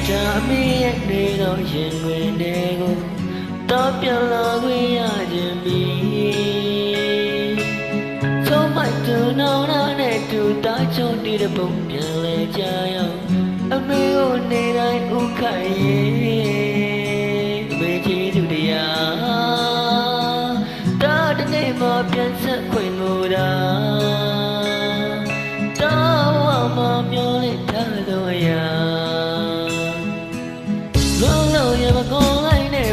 Jami ne no yin we ne go to pian la we ya jin mi so mai tu no na ne tu ta chon di de bong pian le ja yo a me o ne dai u khai ye me chi tu de ya ta de ne ma pian sat khwin lo da ta wa ma myo le tha lo ya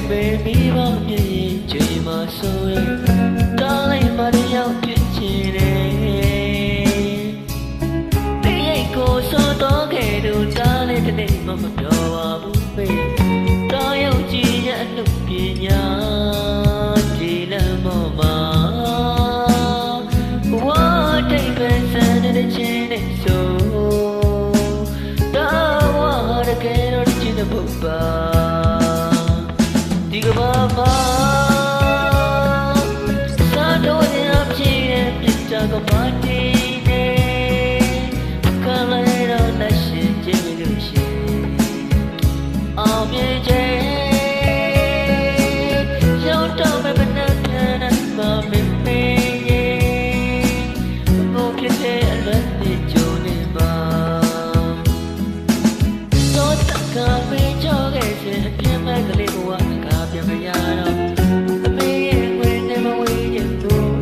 baby bao nhiêu chuyện mà xui ta lấy mà đi nhau chuyện gì đấy đi ai cô số to kể đủ ta lên trên đây mà mất đồ à bút bê ta yêu chỉ nhận được kia nhá chỉ là mơ mà quá đây về xa nên trên đây số ta quá đã kể nó chỉ là bút bà Mama, sa do ne apchine pitta ko pati ne, kala ro na shin je lu shin, amye je, yau to me bana na ma me me ye, mo phit the alat ni jo ne ma, so ta ka me jo ge se apyan ma kale bwaပြန်မရတော့အမေရဲ့ဝင်နေမဝေးရင်လို့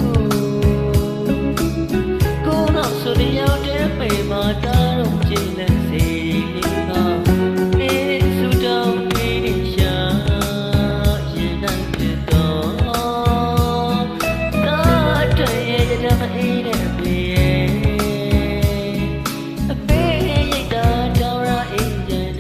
ကိုတော့ဆိုတဲ့ရောက်တဲ့ပေမှာတားတော့ကြည်လက်စေလေးပါနေစူတောင်းနေရှာရင်နိုင်ဖြစ်တော့တားတဲ့ရဲ့တမအေးတဲ့ပေအမေရဲ့တာတောင်းရအေးတဲ့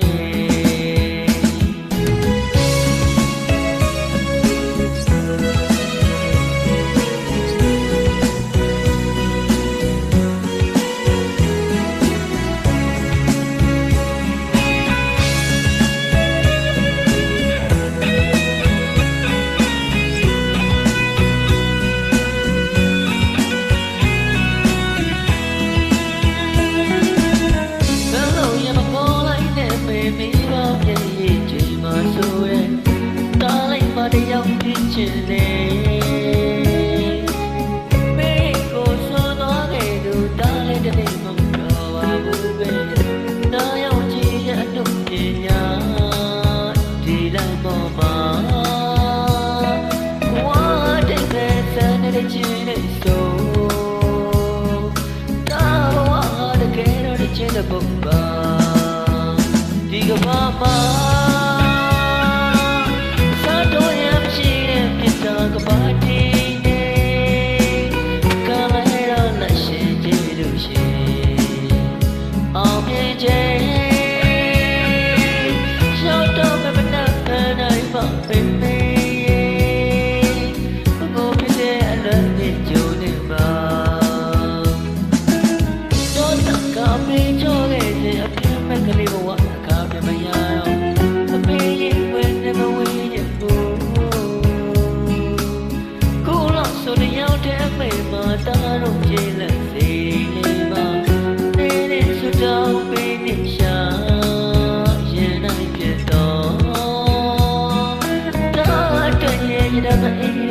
ချစ်လေမေကိုဆိုတော့လေသူတားလေးတဲ့မမတော်ပါဘူးပဲနာရောက်ကြည့်ရအတုပညာဒီလိုက်ပေါ်မှာဝါတဲ့ပဲစနေတဲ့ချင်းလေးဆိုတာဝါတဲ့ကဲတော့တဲ့ချင်းတဲ့ပုပ္ပါဒီကဘာမှာကပါတီနေကလာရလာရှိကြည့်လို့ရှိအောင်ပြေချေရောက်တော့မမနာနိုင်ပါပဲမေကိုပြတဲ့အလက်နဲ့ကြုံနေပါတော့တကမေချောခဲ့တဲ့အပြင်းမဲ့ကလေးဘဝအခါပြမရတော့အမေရဲ့ဝင်နေမဝေးရဘူးဆိုတဲ့ရောက်တဲ့ပေမှာတားတော့ကြည်လက်စေလေးပါနေတဲ့စူတောင်းပေးနေရှာရင်နိုင်ဖြစ်တော့တားတဲ့ရဲ့ရတဲ့